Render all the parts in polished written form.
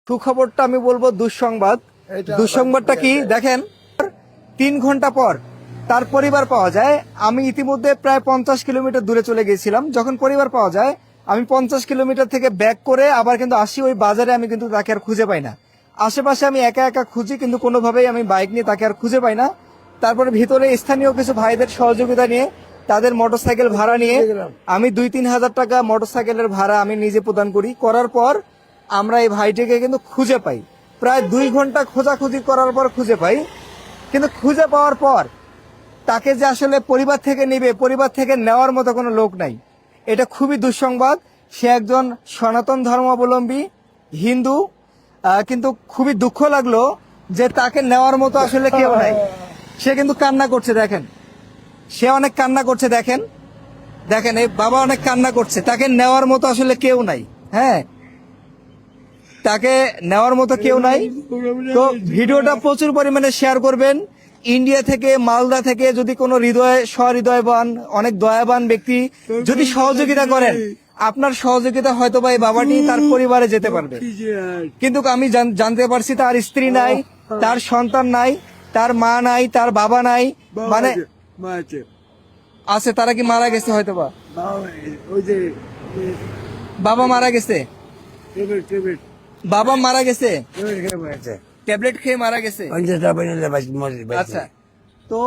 সুখবরটা আমি বলবো দুঃসংবাদ। দুঃসংবাদটা কি দেখেন, 3 ঘন্টা পর তার পরিবার পাওয়া যায়। আমি ইতিমধ্যে প্রায় 50 কিলোমিটার দূরে চলে গেছিলাম। যখন পরিবার পাওয়া যায়, আমি 50 কিলোমিটার থেকে ব্যাক করে আবার কিন্তু আসি ওই বাজারে। আমি কিন্তু তাকে আর খুঁজে পাই না। আশেপাশে আমি একা একা খুঁজি, কিন্তু কোনোভাবেই আমি বাইক নিয়ে তাকে আর খুঁজে পাই না। তারপরে ভিতরে স্থানীয় কিছু ভাইদের সহযোগিতা নিয়ে, তাদের মোটরসাইকেল ভাড়া নিয়ে আমি 2-3 হাজার টাকা মোটরসাইকেলের ভাড়া আমি নিজে প্রদান করার পর আমরা এই ভাইটিকে কিন্তু খুঁজে পাই। প্রায় 2 ঘন্টা খোঁজাখুঁজি করার পর খুঁজে পাই। কিন্তু খুঁজে পাওয়ার পর তাকে যে আসলে পরিবার থেকে নিবে, পরিবার থেকে নেওয়ার মতো কোনো লোক নাই। এটা খুবই দুঃসংবাদ। সে একজন সনাতন ধর্মাবলম্বী হিন্দু, কিন্তু খুবই দুঃখ লাগলো যে তাকে নেওয়ার মতো আসলে কেউ নাই। সে কিন্তু কান্না করছে, দেখেন, সে অনেক কান্না করছে। দেখেন দেখেন এই বাবা অনেক কান্না করছে। তাকে নেওয়ার মতো আসলে কেউ নাই। হ্যাঁ, তাকে নেওয়ার মতো কেউ নাই। তো ভিডিওটা প্রচুর পরিমাণে শেয়ার করবেন। ইন্ডিয়া থেকে, মালদা থেকে যদি কোনো সহৃদয়বান, অনেক দয়াবান ব্যক্তি যদি সহযোগিতা করেন, আপনার সহযোগিতা হয়তো বা এই বাবাটি তার পরিবারে যেতে পারবে। কিন্তু আমি জানতে পারছি তার স্ত্রী নাই, তার সন্তান নাই, তার মা নাই, তার বাবা নাই, মানে আছে। তারা কি মারা গেছে? হয়তো বা বাবা মারা গেছে, বাবা মারা গেছে, ট্যাবলেট খেয়ে মারা গেছে। আচ্ছা, তো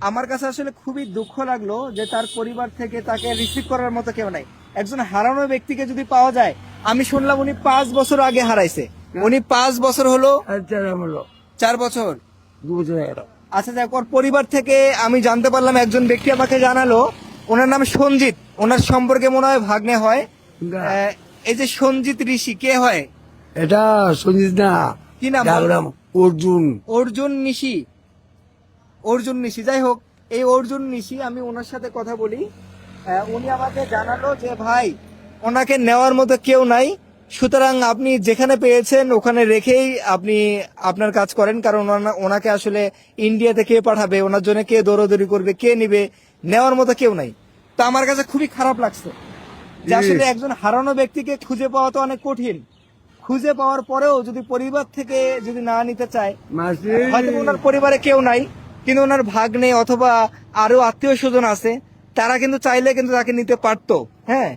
আমার কাছে আসলে খুবই দুঃখ লাগলো যে তার পরিবার থেকে তাকে রিসিভ করার মতো কেউ নাই। একজন হারানো ব্যক্তিকে যদি পাওয়া যায়, আমি শুনলাম উনি 5 বছর আগে হারাইছে। উনি 5 বছর হলো, 4 বছর। আচ্ছা, যাক, ওর পরিবার থেকে আমি জানতে পারলাম, একজন ব্যক্তি আমাকে জানালো, ওনার নাম সঞ্জিত। ওনার সম্পর্কে মনে হয় ভাগ্নে হয়। এই যে সঞ্জিত ঋষি কে হয়? এটা সঞ্জিত না, কি নাম? অর্জুন। অর্জুন নিশি, অর্জুন নিশি। যাই হোক, এই অর্জুন নিশি, আমি ওনার সাথে কথা বলি। উনি আমাকে জানালো যে ভাই, ওনাকে নেওয়ার মতো কেউ নাই, সুতরাং আপনি যেখানে পেয়েছেন ওখানে রেখেই আপনি আপনার কাজ করেন। কারণ ওনাকে আসলে ইন্ডিয়াতে কে পাঠাবে, ওনার জন্য কে দৌড়াদৌড়ি করবে, কে নিবে, নেওয়ার মতো কেউ নাই। তো আমার কাছে খুবই খারাপ লাগছে যে আসলে একজন হারানো ব্যক্তিকে খুঁজে পাওয়া তো অনেক কঠিন। খুঁজে পাওয়ার পরেও যদি পরিবার থেকে যদি না নিতে চায়, হয়তো ওনার পরিবারে কেউ নাই, কিন্তু ওনার ভাগ্নে অথবা আরো আত্মীয় স্বজন আছে, তারা কিন্তু চাইলে কিন্তু তাকে নিতে পারতো। হ্যাঁ,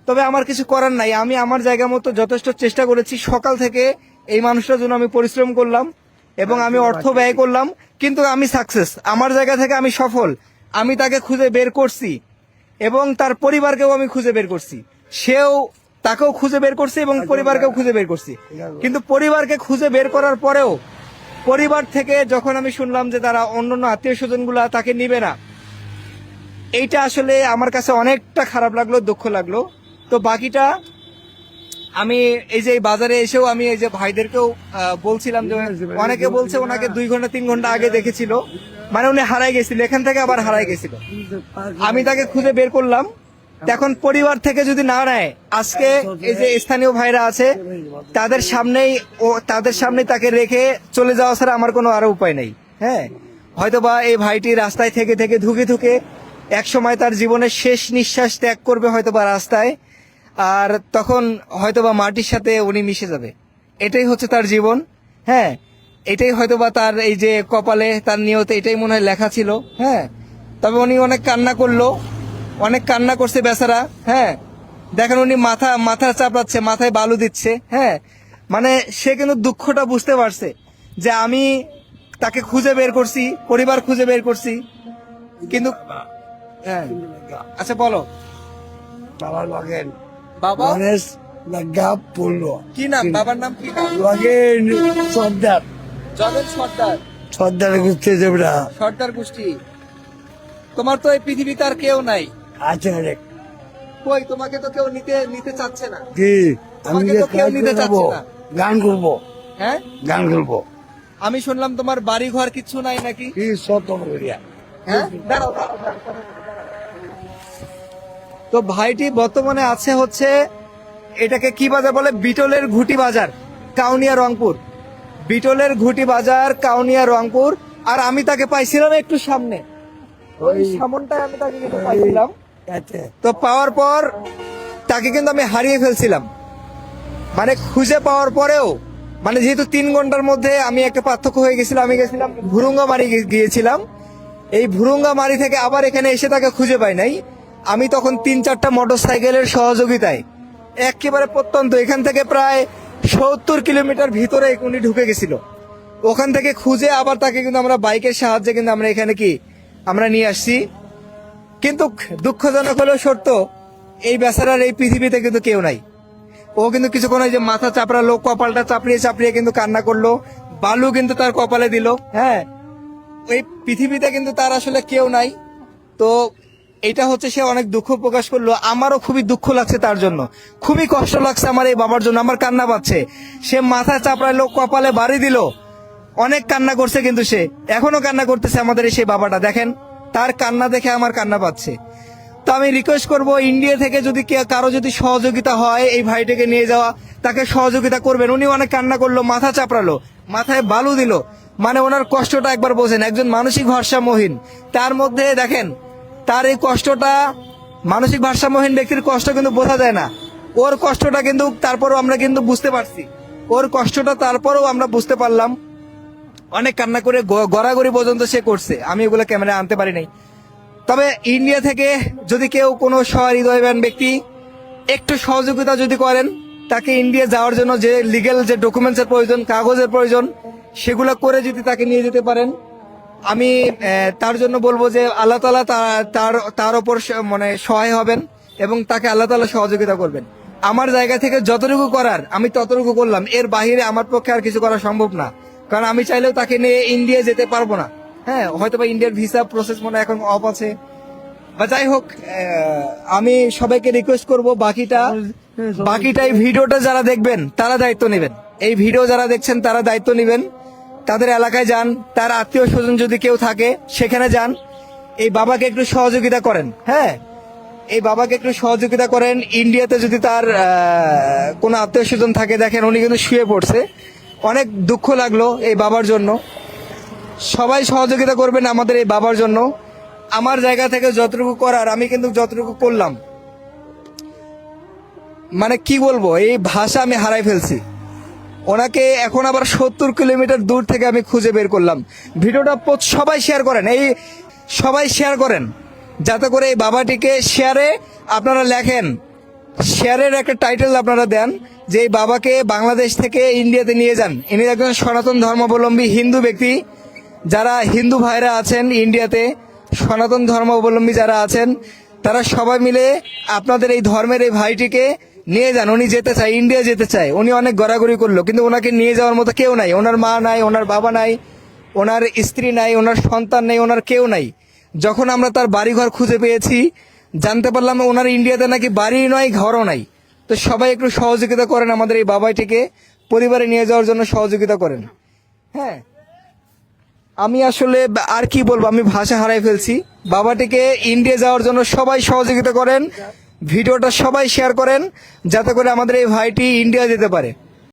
তবে আমার কিছু করার নাই। আমি আমার জায়গা মতো যথেষ্ট চেষ্টা করেছি। সকাল থেকে এই মানুষটার জন্য আমি পরিশ্রম করলাম এবং আমি অর্থ ব্যয় করলাম, কিন্তু আমি সাকসেস। আমার জায়গা থেকে আমি সফল। আমি তাকে খুঁজে বের করছি এবং তার পরিবারকেও আমি খুঁজে বের করছি। তাকেও খুঁজে বের করছি এবং পরিবারকেও খুঁজে বের করছি। কিন্তু পরিবারকে খুঁজে বের করার পরেও পরিবার থেকে যখন আমি শুনলাম যে তারা অন্যান্য আত্মীয় স্বজন গুলা তাকে নিবে না, এইটা আসলে আমার কাছে অনেকটা খারাপ লাগলো, দুঃখ লাগলো। তো বাকিটা আমি এই যে বাজারে এসেও আমি এই যে ভাইদেরকেও বলছিলাম যে অনেকে বলছে ওনাকে 2-3 ঘন্টা আগে দেখেছিল, মানে উনি হারাই গেছিল, এখান থেকে আবার হারাই গেছিল। আমি তাকে খুঁজে বের করলাম। এখন পরিবার থেকে যদি না নেয়, আজকে এই যে স্থানীয় ভাইরা আছে তাদের সামনেই তাকে রেখে চলে যাওয়া ছাড়া আমার কোনো আরো উপায় নেই। হ্যাঁ, হয়তোবা এই ভাইটি রাস্তায় থেকে থেকে ধুকে ধুকে এক সময় তার জীবনের শেষ নিঃশ্বাস ত্যাগ করবে হয়তোবা রাস্তায়, আর তখন হয়তোবা মাটির সাথে উনি মিশে যাবে। এটাই হচ্ছে তার জীবন। হ্যাঁ, এটাই হয়তোবা তার এই যে কপালে, তার নিয়তে এটাই মনে হয় লেখা ছিল। হ্যাঁ, তবে উনি অনেক কান্না করলো, অনেক কান্না করছে বেচারা। হ্যাঁ, দেখেন উনি মাথা চাপড়াচ্ছে, মাথায় বালু দিচ্ছে। হ্যাঁ, মানে সে কিন্তু দুঃখটা বুঝতে পারছে যে আমি তাকে খুঁজে বের করছি, পরিবার খুঁজে বের করছি, কিন্তু হ্যাঁ। আচ্ছা, বলো। বাবার লগেন বাবা গণেশ লাগা পড়লো। কি নাম? বাবার নাম কি? লগেন সর্দার। জগৎ সর্দার। সর্দার ঘুরতে যাবে না। সর্দার গোষ্ঠী। তোমার তো এই পৃথিবীতে আর কেউ নাই। আছে অনেক। কই, তোমাকে তো কেউ নিতে চাচ্ছে না। কি আমি তোমাকে তো কেউ নিতে চাচ্ছে না। গান করবো। হ্যাঁ, গান করবো। আমি শুনলাম তোমার বাড়ি ঘর কিছু নাই নাকি? কি সত করিয়া। হ্যাঁ, দাঁড়াও। তো ভাইটি বর্তমানে আছে হচ্ছে, এটাকে কি বাজার বলে? বিটলের ঘুটি বাজার, কাউনিয়া, রংপুর। বিটলের ঘুটি বাজার, কাউনিয়া, রংপুর। আর আমি তাকে পাইছিলাম একটু সামনে, ওই সামনটায় আমি তাকে কিন্তু পাইছিলাম। তো পাওয়ার পর তাকে কিন্তু আমি হারিয়ে ফেলছিলাম। মানে খুঁজে পাওয়ার পরেও মানে যেহেতু 3 ঘন্টার মধ্যে আমি একটা পার্থক্য হয়ে গেছিল, আমি গেছিলাম ভুরুঙ্গামারি গিয়েছিলাম, এই ভুরুঙ্গামারি থেকে আবার এখানে এসে তাকে খুঁজে পাই নাই। আমি তখন 3-4টা মোটর সাইকেলের সহযোগিতায় একেবারে প্রত্যন্ত এখান থেকে প্রায় 70 কিলোমিটার ভিতরে উনি ঢুকে গেছিল, ওখান থেকে খুঁজে আবার তাকে কিন্তু আমরা বাইকের সাহায্যে কিন্তু আমরা এখানে আমরা নিয়ে আসছি। কিন্তু দুঃখজনক হলেও সত্য, এই বেচারার এই পৃথিবীতে কিন্তু কেউ নাই। ও কিন্তু কিছুক্ষণ ওই যে মাথা চাপড়ালো, কপালটা চাপড়িয়ে চাপড়িয়ে কিন্তু কান্না করলো, বালু কিন্তু তার কপালে দিল। হ্যাঁ, এই পৃথিবীতে কিন্তু তার আসলে কেউ নাই। তো এটা হচ্ছে সে অনেক দুঃখ প্রকাশ করলো, আমারও খুবই দুঃখ লাগছে তার জন্য, খুবই কষ্ট লাগছে আমার এই বাবার জন্য, আমার কান্না পাচ্ছে। সে মাথা চাপড়ালো, কপালে বাড়ি দিল, অনেক কান্না করছে, কিন্তু সে এখনো কান্না করতেছে। আমাদের এই সেই বাবাটা দেখেন, তার কান্না দেখে আমার কান্না পাচ্ছে। তো আমি রিকোয়েস্ট করব, ইন্ডিয়া থেকে যদি কারো যদি সহযোগিতা হয় এই ভাইটাকে নিয়ে যাওয়া, তাকে সহযোগিতা করবেন। উনি অনেক কান্না করলো, মাথা চাপড়ালো, মাথায় বালু দিল, মানে ওনার কষ্টটা একবার বোঝেন। একজন মানসিক ভারসাম্যহীন, তার মধ্যে দেখেন তার এই কষ্টটা, মানসিক ভারসাম্যহীন ব্যক্তির কষ্ট কিন্তু বোঝা যায় না। ওর কষ্টটা কিন্তু তারপরও আমরা কিন্তু বুঝতে পারছি, ওর কষ্টটা তারপরেও আমরা বুঝতে পারলাম। অনেক কান্না করে গড়াগড়ি পর্যন্ত সে করছে, আমি এগুলো ক্যামেরায় আনতে পারি নাই। তবে ইন্ডিয়া থেকে যদি কেউ কোনো সহৃদয়বান ব্যক্তি একটু সহযোগিতা যদি করেন, তাকে ইন্ডিয়া যাওয়ার জন্য যে লিগ্যাল যে ডকুমেন্টসের প্রয়োজন, কাগজের প্রয়োজন, সেগুলো করে যদি তাকে নিয়ে যেতে পারেন, আমি তার জন্য বলবো যে আল্লাহ তাআলা তার ওপর মানে সহায় হবেন এবং তাকে আল্লাহ তাআলা সহযোগিতা করবেন। আমার জায়গা থেকে যতটুকু করার আমি ততটুকু করলাম, এর বাইরে আমার পক্ষে আর কিছু করা সম্ভব না। কারণ আমি চাইলেও তাকে নিয়ে ইন্ডিয়া যেতে পারবো না। হ্যাঁ, হয়তো বা ইন্ডিয়ার ভিসা প্রসেস মনে হয় এখন অফ আছে, বা যাই হোক, আমি সবাইকে রিকোয়েস্ট করব, বাকিটা এই ভিডিওটা যারা দেখবেন তারা দায়িত্ব নেবেন। এই ভিডিও যারা দেখছেন তারা দায়িত্ব নেবেন, তাদের এলাকায় যান, তার আত্মীয় স্বজন যদি কেউ থাকে সেখানে যান, এই বাবাকে একটু সহযোগিতা করেন। হ্যাঁ, এই বাবাকে একটু সহযোগিতা করেন। ইন্ডিয়াতে যদি তার কোনো আত্মীয় স্বজন থাকে, দেখেন উনি কিন্তু শুয়ে পড়ছে, অনেক দুঃখ লাগলো এই বাবার জন্য। সবাই সহযোগিতা করবেন আমাদের এই বাবার জন্য। আমার জায়গা থেকে যতটুকু করার আমি কিন্তু যতটুকু করলাম, মানে কি বলবো, এই ভাষা আমি হারাই ফেলছি। ওনাকে এখন আবার 70 কিলোমিটার দূর থেকে আমি খুঁজে বের করলাম। ভিডিওটা সবাই শেয়ার করেন, সবাই শেয়ার করেন, যাতে করে এই বাবাটিকে শেয়ারে আপনারা লেখেন, শেয়ারের একটা টাইটেল আপনারা দেন যে এই বাবাকে বাংলাদেশ থেকে ইন্ডিয়াতে নিয়ে যান। ইনি একজন সনাতন ধর্মাবলম্বী হিন্দু ব্যক্তি। যারা হিন্দু ভাইরা আছেন ইন্ডিয়াতে, সনাতন ধর্মাবলম্বী যারা আছেন, তারা সবাই মিলে আপনাদের এই ধর্মের এই ভাইটিকে নিয়ে যান। উনি যেতে চায়, ইন্ডিয়া যেতে চায়। উনি অনেক গড়াগড়ি করলো, কিন্তু ওনাকে নিয়ে যাওয়ার মতো কেউ নাই। ওনার মা নাই, ওনার বাবা নাই, ওনার স্ত্রী নাই, ওনার সন্তান নেই, ওনার কেউ নাই। যখন আমরা তার বাড়িঘর খুঁজে পেয়েছি, জানতে পারলাম ওনার ইন্ডিয়াতে নাকি বাড়ি নয়, ঘরও নাই। তো সবাই একটু সহযোগিতা করেন, আমাদের এই বাবাটিকে পরিবারে নিয়ে যাওয়ার জন্য সহযোগিতা করেন। হ্যাঁ, আমি আসলে আর কি বলবো, আমি ভাষা হারাই ফেলছি। বাবাটিকে ইন্ডিয়া যাওয়ার জন্য সবাই সহযোগিতা করেন, ভিডিওটা সবাই শেয়ার করেন, যাতে করে আমাদের এই ভাইটি ইন্ডিয়া যেতে পারে।